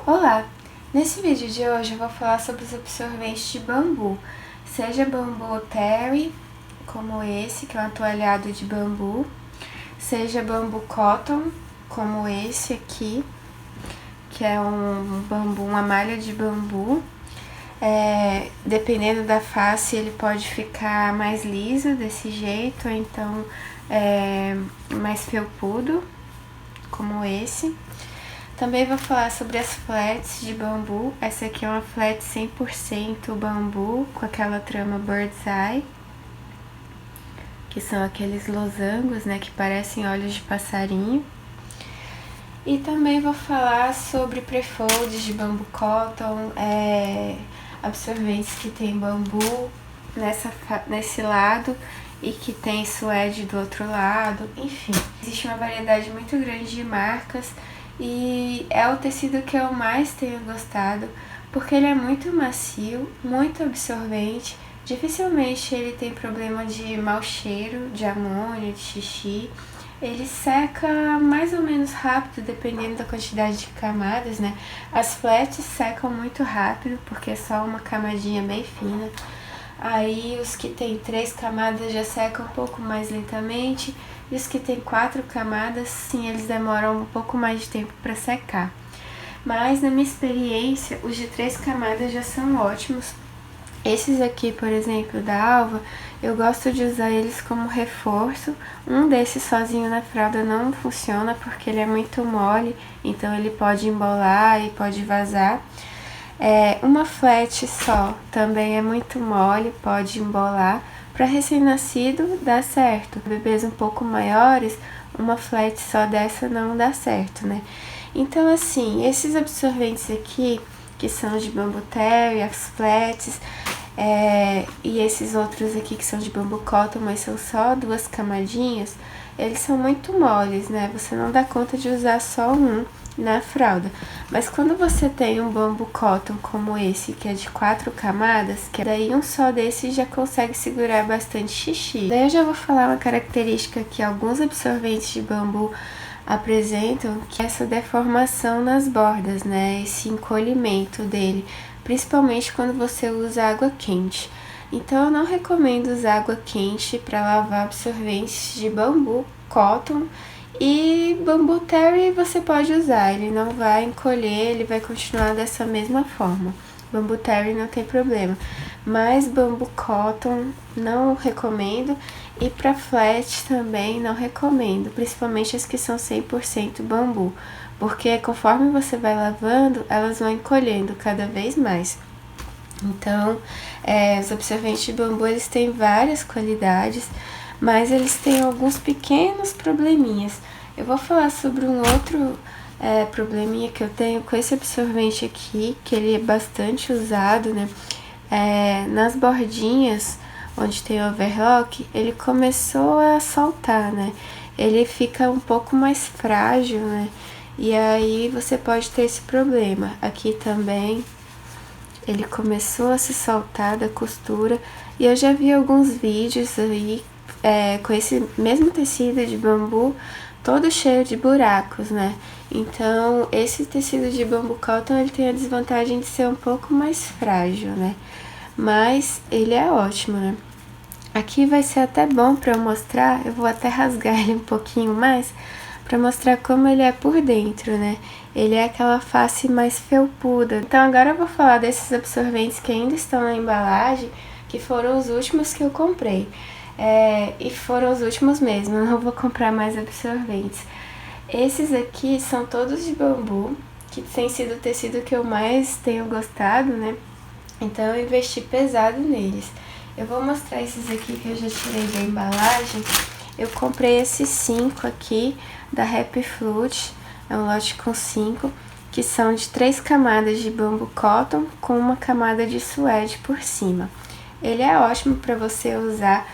Olá! Nesse vídeo de hoje eu vou falar sobre os absorventes de bambu, seja bambu terry, como esse, que é um atoalhado de bambu, seja bambu cotton, como esse aqui, que é um bambu, uma malha de bambu. Dependendo da face, ele pode ficar mais liso desse jeito, ou então mais felpudo, como esse. Também vou falar sobre as flats de bambu. Essa aqui é uma flat 100% bambu, com aquela trama bird's eye, que são aqueles losangos, né, que parecem olhos de passarinho. E também vou falar sobre prefolds de bambu cotton, absorventes que tem bambu nesse lado e que tem suede do outro lado, enfim. Existe uma variedade muito grande de marcas e é o tecido que eu mais tenho gostado, porque ele é muito macio, muito absorvente, dificilmente ele tem problema de mau cheiro, de amônia, de xixi. Ele seca mais ou menos rápido, dependendo da quantidade de camadas, né? As flats secam muito rápido, porque é só uma camadinha bem fina. Aí os que tem 3 camadas já secam um pouco mais lentamente, e os que tem 4 camadas, sim, eles demoram um pouco mais de tempo para secar. Mas na minha experiência, os de 3 camadas já são ótimos. Esses aqui, por exemplo, da Alva, eu gosto de usar eles como reforço. Um desses sozinho na fralda não funciona porque ele é muito mole, então ele pode embolar e pode vazar. Uma flat só também é muito mole, pode embolar. Para recém-nascido dá certo. Bebês um pouco maiores, uma flat só dessa não dá certo, né? Então assim, esses absorventes aqui, que são de bambu terry, as flats, e esses outros aqui que são de bambu cotton, mas são só 2 camadinhas, eles são muito moles, né? Você não dá conta de usar só um na fralda. Mas quando você tem um bambu cotton como esse, que é de 4 camadas, que daí um só desse já consegue segurar bastante xixi. Daí eu já vou falar uma característica que alguns absorventes de bambu apresentam, que é essa deformação nas bordas, né? Esse encolhimento dele, principalmente quando você usa água quente. Então eu não recomendo usar água quente para lavar absorventes de bambu cotton. E bambu terry você pode usar, ele não vai encolher, ele vai continuar dessa mesma forma. Bambu terry não tem problema, mas bambu cotton não recomendo, e para flat também não recomendo, principalmente as que são 100% bambu, porque conforme você vai lavando, elas vão encolhendo cada vez mais. Então, os absorventes de bambu, eles têm várias qualidades, mas eles têm alguns pequenos probleminhas. Eu vou falar sobre um outro probleminha que eu tenho com esse absorvente aqui, que ele é bastante usado, né? Nas bordinhas, onde tem overlock, ele começou a soltar, né? Ele fica um pouco mais frágil, né? E aí você pode ter esse problema. Aqui também, ele começou a se soltar da costura, e eu já vi alguns vídeos aí com esse mesmo tecido de bambu, todo cheio de buracos, né? Então, esse tecido de bambu cotton, ele tem a desvantagem de ser um pouco mais frágil, né? Mas ele é ótimo, né? Aqui vai ser até bom para eu mostrar, eu vou até rasgar ele um pouquinho mais, para mostrar como ele é por dentro, né? Ele é aquela face mais felpuda. Então agora eu vou falar desses absorventes que ainda estão na embalagem, que foram os últimos que eu comprei. E foram os últimos mesmo, eu não vou comprar mais absorventes. Esses aqui são todos de bambu, que tem sido o tecido que eu mais tenho gostado, né? Então eu investi pesado neles. Eu vou mostrar esses aqui que eu já tirei da embalagem. Eu comprei esses 5 aqui da Happy Flute, é um lote com 5, que são de 3 camadas de bambu cotton com uma camada de suede por cima. Ele é ótimo para você usar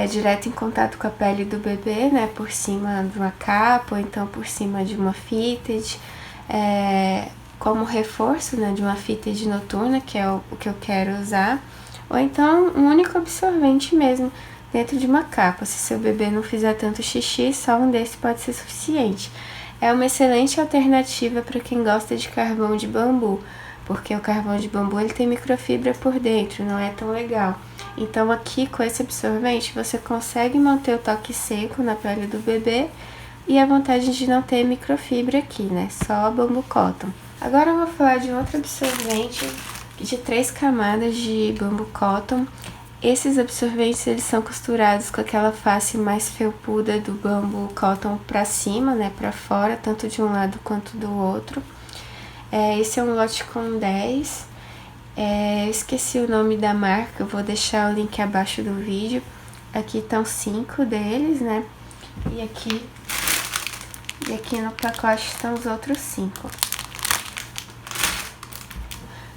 direto em contato com a pele do bebê, né, por cima de uma capa ou então por cima de uma fitted, como reforço, né, de uma fitted noturna, que é o que eu quero usar, ou então um único absorvente mesmo dentro de uma capa. Se seu bebê não fizer tanto xixi, só um desse pode ser suficiente. É uma excelente alternativa para quem gosta de carvão de bambu, porque o carvão de bambu ele tem microfibra por dentro, não é tão legal. Então aqui com esse absorvente você consegue manter o toque seco na pele do bebê e a vantagem de não ter microfibra aqui, né? Só bambu cotton. Agora eu vou falar de outro absorvente de 3 camadas de bambu cotton. Esses absorventes eles são costurados com aquela face mais felpuda do bambu cotton pra cima, né, pra fora, tanto de um lado quanto do outro. Esse é um lote com 10. Eu esqueci o nome da marca, eu vou deixar o link abaixo do vídeo. Aqui estão 5 deles, né, e aqui no pacote estão os outros 5.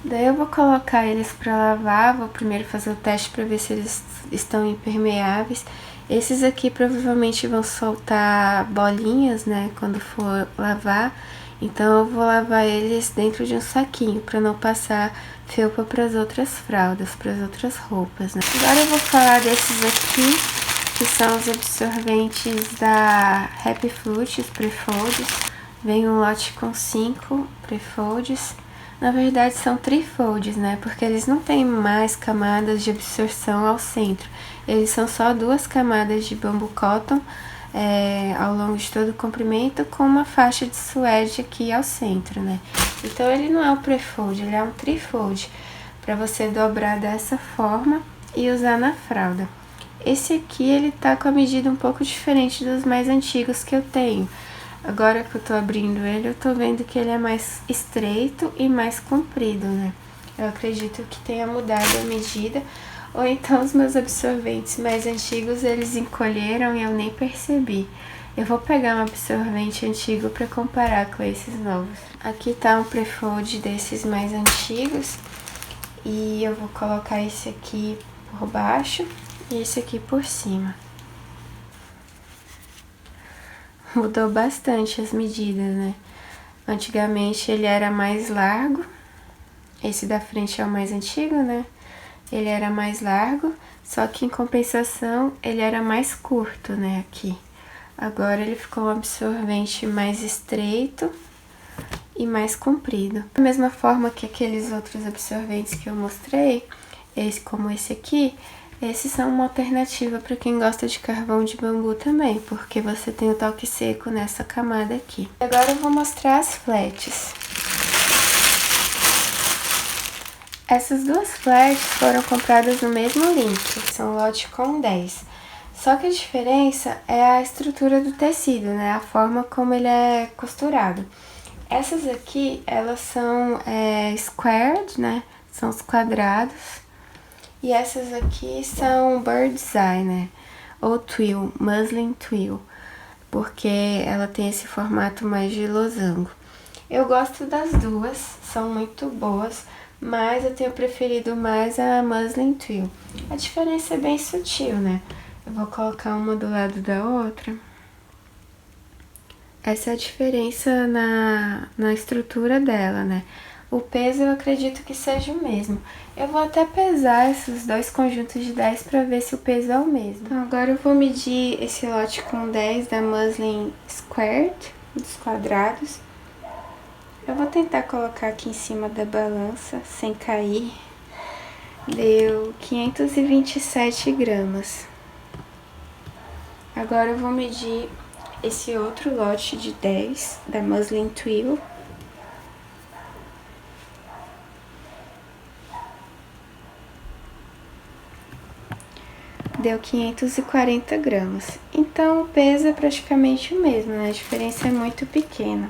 Daí eu vou colocar eles pra lavar, vou primeiro fazer o teste pra ver se eles estão impermeáveis. Esses aqui provavelmente vão soltar bolinhas, né, quando for lavar. Então eu vou lavar eles dentro de um saquinho pra não passar felpa pras outras fraldas, pras outras roupas, né. Agora eu vou falar desses aqui, que são os absorventes da Happy Fruit, os pre-folds. Vem um lote com 5 pre-folds. Na verdade são trifolds, né, porque eles não têm mais camadas de absorção ao centro. Eles são só 2 camadas de bambu cotton ao longo de todo o comprimento, com uma faixa de suede aqui ao centro, né. Então ele não é um pre-fold, ele é um trifold, para você dobrar dessa forma e usar na fralda. Esse aqui ele tá com a medida um pouco diferente dos mais antigos que eu tenho. Agora que eu tô abrindo ele, eu tô vendo que ele é mais estreito e mais comprido, né? Eu acredito que tenha mudado a medida, ou então os meus absorventes mais antigos, eles encolheram e eu nem percebi. Eu vou pegar um absorvente antigo pra comparar com esses novos. Aqui tá um pre-fold desses mais antigos, e eu vou colocar esse aqui por baixo e esse aqui por cima. Mudou bastante as medidas, né? Antigamente ele era mais largo, esse da frente é o mais antigo, né? Ele era mais largo, só que em compensação ele era mais curto, né, aqui. Agora ele ficou um absorvente mais estreito e mais comprido. Da mesma forma que aqueles outros absorventes que eu mostrei, como esse aqui, esses são uma alternativa para quem gosta de carvão de bambu também, porque você tem o toque seco nessa camada aqui. Agora eu vou mostrar as flats. Essas 2 flats foram compradas no mesmo link, são lote com 10. Só que a diferença é a estrutura do tecido, né? A forma como ele é costurado. Essas aqui, elas são squared, né? São os quadrados. E essas aqui são bird's eye, né? Ou twill, muslin twill, porque ela tem esse formato mais de losango. Eu gosto das duas, são muito boas, mas eu tenho preferido mais a muslin twill. A diferença é bem sutil, né? Eu vou colocar uma do lado da outra. Essa é a diferença na estrutura dela, né? O peso eu acredito que seja o mesmo. Eu vou até pesar esses 2 conjuntos de 10 para ver se o peso é o mesmo. Então agora eu vou medir esse lote com 10 da Muslin Squared, dos quadrados. Eu vou tentar colocar aqui em cima da balança, sem cair. Deu 527 gramas. Agora eu vou medir esse outro lote de 10 da Muslin Twill. Deu 540 gramas. Então o peso é praticamente o mesmo, né? A diferença é muito pequena.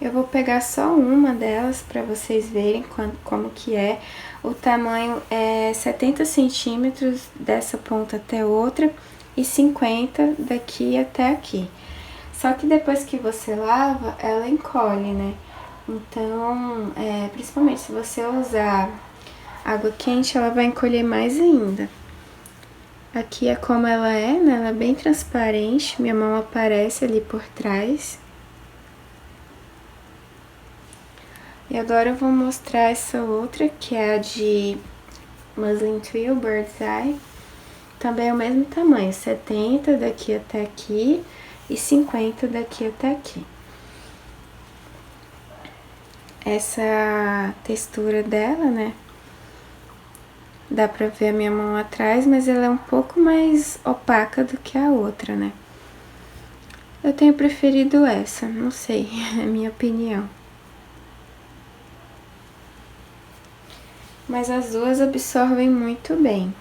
Eu vou pegar só uma delas para vocês verem como que é. O tamanho é 70 centímetros dessa ponta até outra e 50 daqui até aqui. Só que depois que você lava, ela encolhe, né? Então, principalmente se você usar água quente, ela vai encolher mais ainda. Aqui é como ela é, né? Ela é bem transparente, minha mão aparece ali por trás. E agora eu vou mostrar essa outra, que é a de Muslin Twill Bird's Eye. também é o mesmo tamanho, 70 daqui até aqui e 50 daqui até aqui. Essa textura dela, né? Dá pra ver a minha mão atrás, mas ela é um pouco mais opaca do que a outra, né? Eu tenho preferido essa, não sei, é a minha opinião. Mas as duas absorvem muito bem.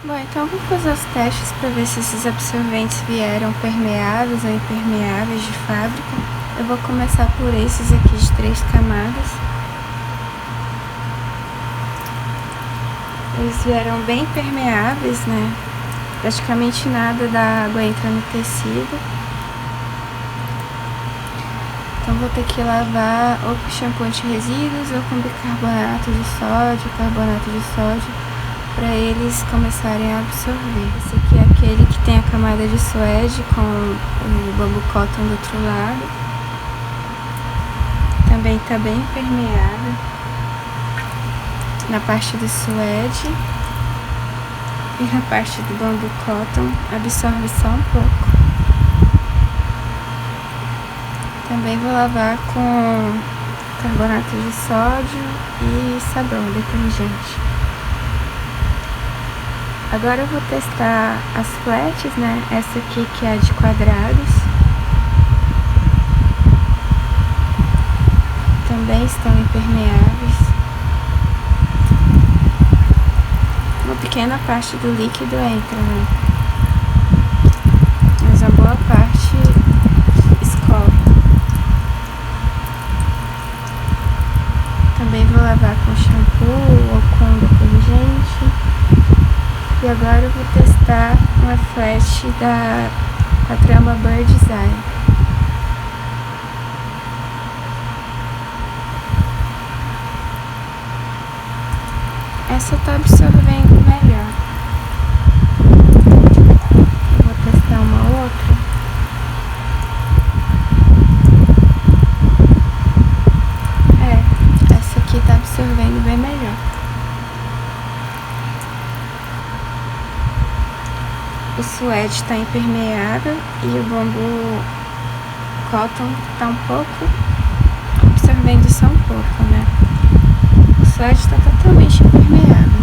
Bom, então eu vou fazer os testes para ver se esses absorventes vieram permeáveis ou impermeáveis de fábrica. Eu vou começar por esses aqui de 3 camadas. Eles vieram bem permeáveis, né? Praticamente nada da água entra no tecido. Então vou ter que lavar ou com shampoo anti-resíduos ou com bicarbonato de sódio, carbonato de sódio, para eles começarem a absorver. Esse aqui é aquele que tem a camada de suede com o bambu cotton do outro lado. Também tá bem permeada na parte do suede, e na parte do bambu cotton absorve só um pouco. Também vou lavar com carbonato de sódio e sabão, detergente. Agora eu vou testar as flats, né? Essa aqui que é a de quadrados. Também estão impermeáveis. Uma pequena parte do líquido entra, né? Mas a boa parte escorre. Também vou lavar com shampoo ou com detergente. E agora eu vou testar uma flat da trama Bird's Eye. Essa tá absorvendo melhor. Eu vou testar uma outra. Essa aqui tá absorvendo bem melhor. O suede está impermeável e o bambu cotton está um pouco absorvendo só um pouco, né? O suede está totalmente impermeável,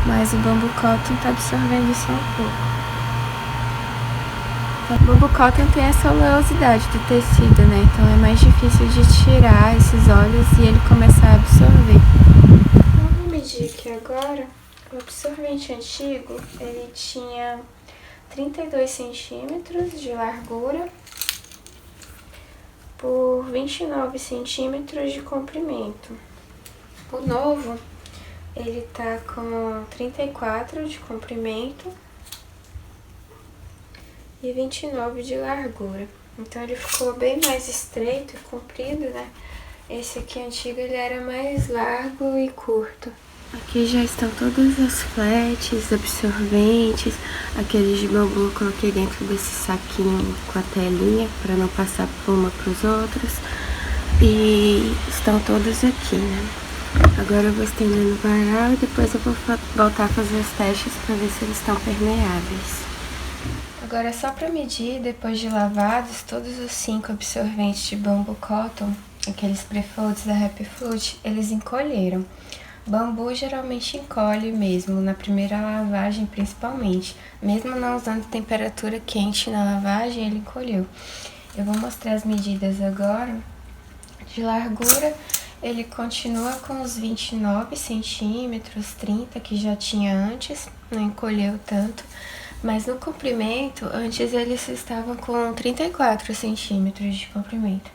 mas o bambu cotton está absorvendo só um pouco. O bambu cotton tem essa oleosidade do tecido, né? Então é mais difícil de tirar esses óleos e ele começar a absorver. Então, eu vou medir aqui agora. O absorvente antigo, ele tinha 32 centímetros de largura por 29 centímetros de comprimento. O novo, ele tá com 34 de comprimento e 29 de largura. Então ele ficou bem mais estreito e comprido, né? Esse aqui antigo, ele era mais largo e curto. Aqui já estão todas as flats, absorventes, aqueles de bambu eu coloquei dentro desse saquinho com a telinha para não passar pluma para os outros. E estão todos aqui, né? Agora eu vou estender no varal e depois eu vou voltar a fazer os testes para ver se eles estão permeáveis. Agora só para medir, depois de lavados, todos os 5 absorventes de bambu cotton, aqueles pre-folds da Happy Food, eles encolheram. Bambu geralmente encolhe mesmo, na primeira lavagem principalmente. Mesmo não usando temperatura quente na lavagem, ele encolheu. Eu vou mostrar as medidas agora. De largura, ele continua com os 29 centímetros, 30 que já tinha antes, não encolheu tanto. Mas no comprimento, antes eles estavam com 34 centímetros de comprimento.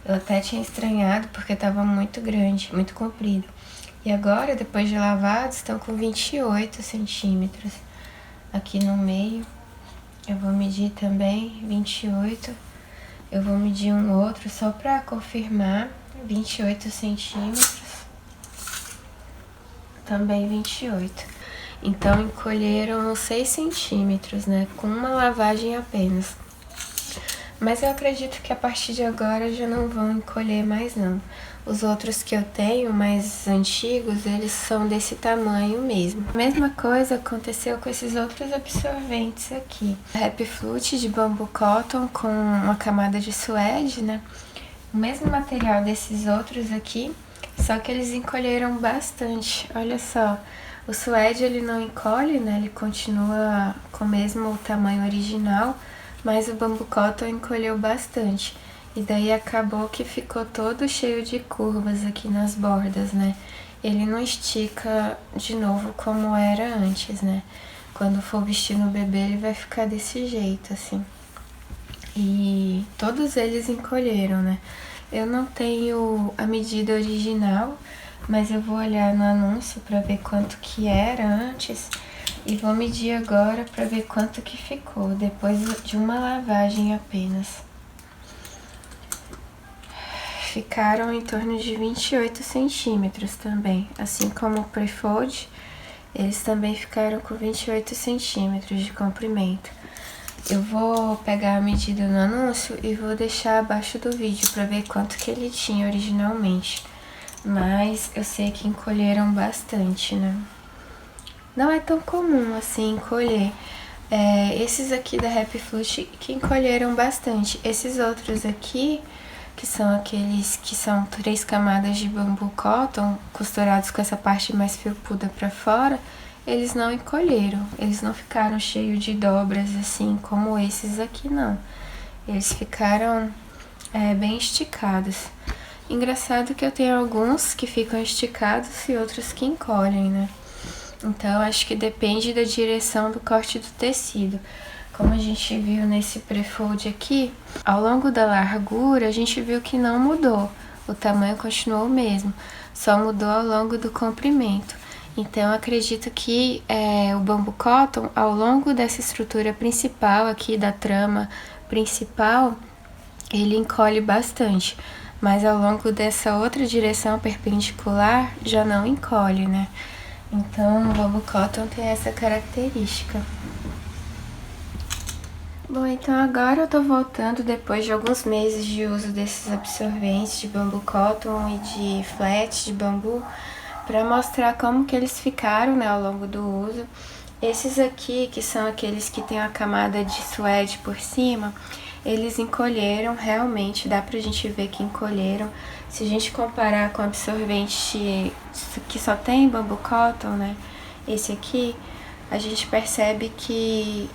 Eu até tinha estranhado porque estava muito grande, muito comprido. E agora, depois de lavados, estão com 28 centímetros. Aqui no meio, eu vou medir também 28. Eu vou medir um outro só para confirmar, 28 centímetros. Também 28. Então, encolheram 6 centímetros, né? Com uma lavagem apenas. Mas eu acredito que a partir de agora já não vão encolher mais não. Os outros que eu tenho, mais antigos, eles são desse tamanho mesmo. A mesma coisa aconteceu com esses outros absorventes aqui. Happy Flute de bambu cotton com uma camada de suede, né? O mesmo material desses outros aqui, só que eles encolheram bastante. Olha só, o suede ele não encolhe, né? Ele continua com o mesmo tamanho original, mas o bambu cotton encolheu bastante. E daí acabou que ficou todo cheio de curvas aqui nas bordas, né? Ele não estica de novo como era antes, né? Quando for vestir no bebê, ele vai ficar desse jeito, assim. E todos eles encolheram, né? Eu não tenho a medida original, mas eu vou olhar no anúncio pra ver quanto que era antes. E vou medir agora pra ver quanto que ficou, depois de uma lavagem apenas. Ficaram em torno de 28 centímetros também, assim como o Prefold, eles também ficaram com 28 centímetros de comprimento. Eu vou pegar a medida no anúncio e vou deixar abaixo do vídeo para ver quanto que ele tinha originalmente, mas eu sei que encolheram bastante, né? Não é tão comum assim encolher. Esses aqui da Happy Flute que encolheram bastante, esses outros aqui que são aqueles que são 3 camadas de bambu cotton costurados com essa parte mais felpuda pra fora, eles não encolheram, eles não ficaram cheios de dobras assim como esses aqui não. Eles ficaram bem esticados. Engraçado que eu tenho alguns que ficam esticados e outros que encolhem, né? Então acho que depende da direção do corte do tecido. Como a gente viu nesse Prefold aqui, ao longo da largura a gente viu que não mudou, o tamanho continuou o mesmo, só mudou ao longo do comprimento. Então acredito que o bambu cotton, ao longo dessa estrutura principal aqui, da trama principal, ele encolhe bastante, mas ao longo dessa outra direção perpendicular já não encolhe, né? Então o bambu cotton tem essa característica. Bom, então agora eu tô voltando depois de alguns meses de uso desses absorventes de bambu cotton e de flat de bambu para mostrar como que eles ficaram, né, ao longo do uso. Esses aqui, que são aqueles que tem a camada de suede por cima, eles encolheram realmente, dá pra gente ver que encolheram. Se a gente comparar com o absorvente que só tem bambu cotton, né, esse aqui, a gente percebe que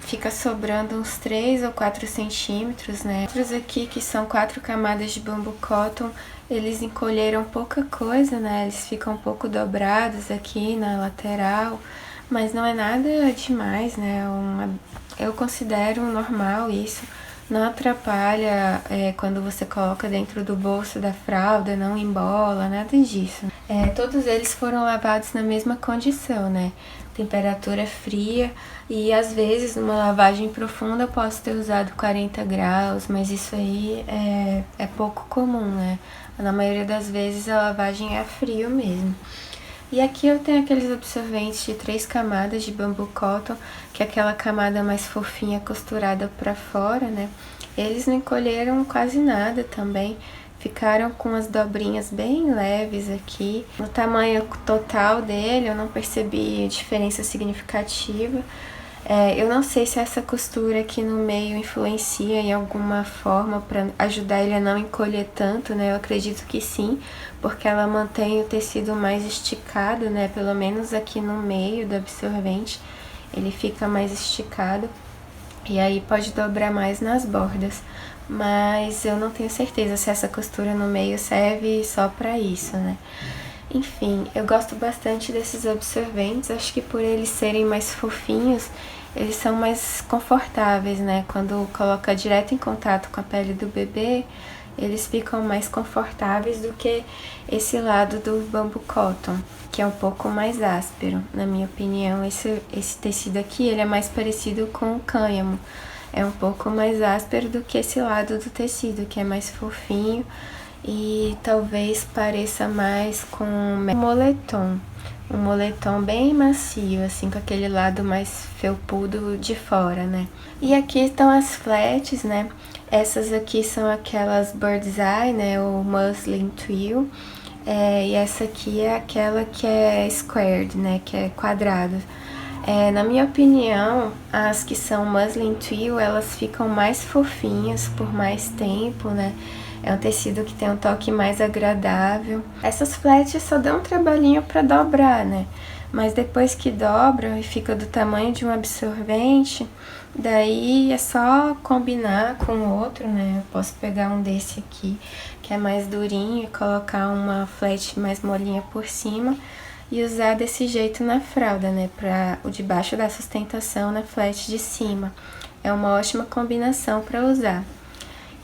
fica sobrando uns 3 ou 4 centímetros, né? Outros aqui que são 4 camadas de bambu cotton, eles encolheram pouca coisa, né? Eles ficam um pouco dobrados aqui na lateral, mas não é nada demais, né? Eu considero normal isso. Não atrapalha quando você coloca dentro do bolso da fralda, não embola, nada disso. Todos eles foram lavados na mesma condição, né? Temperatura fria e às vezes numa lavagem profunda eu posso ter usado 40 graus, mas isso aí é pouco comum, né? Na maioria das vezes a lavagem é a frio mesmo. E aqui eu tenho aqueles absorventes de 3 camadas de bambu cotton, que é aquela camada mais fofinha costurada pra fora, né? Eles não encolheram quase nada também, ficaram com as dobrinhas bem leves aqui. No tamanho total dele eu não percebi diferença significativa. Eu não sei se essa costura aqui no meio influencia em alguma forma para ajudar ele a não encolher tanto, né? Eu acredito que sim, porque ela mantém o tecido mais esticado, né? Pelo menos aqui no meio do absorvente, ele fica mais esticado e aí pode dobrar mais nas bordas. Mas eu não tenho certeza se essa costura no meio serve só pra isso, né? Enfim, eu gosto bastante desses absorventes, acho que por eles serem mais fofinhos, eles são mais confortáveis, né? Quando coloca direto em contato com a pele do bebê, eles ficam mais confortáveis do que esse lado do bambu cotton, que é um pouco mais áspero, na minha opinião. Esse tecido aqui, ele é mais parecido com o cânhamo, é um pouco mais áspero do que esse lado do tecido, que é mais fofinho e talvez pareça mais com moletom. um moletom bem macio, assim, com aquele lado mais felpudo de fora, né? E aqui estão as flats, né? Essas aqui são aquelas bird's eye, né? O muslin twill. E essa aqui é aquela que é squared, né? Que é quadrada. Na minha opinião, as que são muslin twill, elas ficam mais fofinhas por mais tempo, né? É um tecido que tem um toque mais agradável. Essas flats só dão um trabalhinho para dobrar, né? Mas depois que dobram e fica do tamanho de um absorvente, daí é só combinar com o outro, né? Eu posso pegar um desse aqui, que é mais durinho, e colocar uma flat mais molinha por cima e usar desse jeito na fralda, né? Para o de baixo da sustentação na flat de cima. É uma ótima combinação para usar.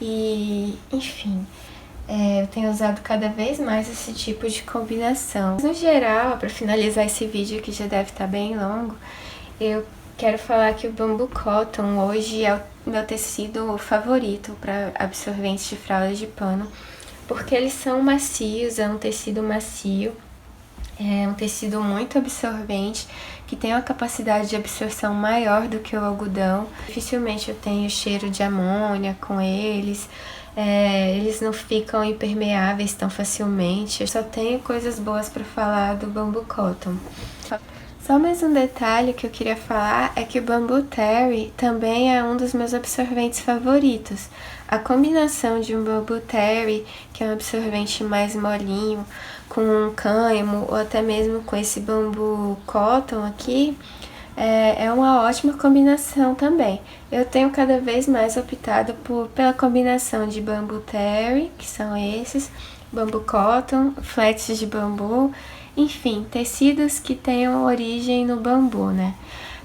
E, enfim, eu tenho usado cada vez mais esse tipo de combinação. No geral, para finalizar esse vídeo que já deve estar bem longo, eu quero falar que o Bamboo Cotton hoje é o meu tecido favorito para absorventes de fraldas de pano, porque eles são macios, é um tecido macio, é um tecido muito absorvente, que tem uma capacidade de absorção maior do que o algodão. Dificilmente eu tenho cheiro de amônia com eles, eles não ficam impermeáveis tão facilmente. Eu só tenho coisas boas para falar do Bamboo Cotton. Só mais um detalhe que eu queria falar é que o Bamboo Terry também é um dos meus absorventes favoritos. A combinação de um Bamboo Terry, que é um absorvente mais molinho, com um cânhamo ou até mesmo com esse Bamboo Cotton aqui, é uma ótima combinação também. Eu tenho cada vez mais optado pela combinação de Bamboo Terry, que são esses, Bamboo Cotton, flats de bambu, enfim, tecidos que tenham origem no bambu, né?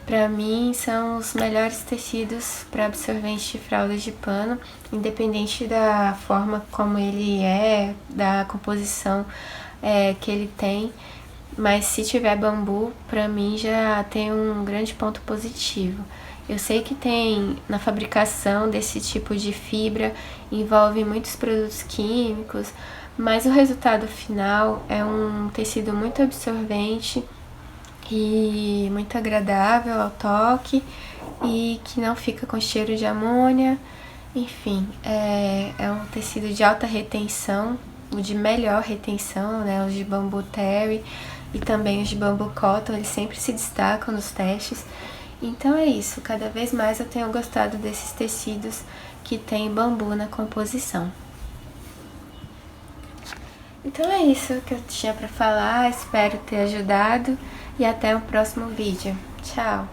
Pra mim, são os melhores tecidos para absorvente de fraldas de pano, independente da forma como ele é, da composição que ele tem. Mas se tiver bambu, pra mim já tem um grande ponto positivo. Eu sei que na fabricação desse tipo de fibra envolve muitos produtos químicos, mas o resultado final é um tecido muito absorvente e muito agradável ao toque e que não fica com cheiro de amônia. Enfim, é um tecido de alta retenção, o de melhor retenção, né? Os de Bamboo Terry e também os de Bamboo Cotton, eles sempre se destacam nos testes. Então é isso, cada vez mais eu tenho gostado desses tecidos que tem bambu na composição. Então é isso que eu tinha para falar, espero ter ajudado e até o próximo vídeo. Tchau!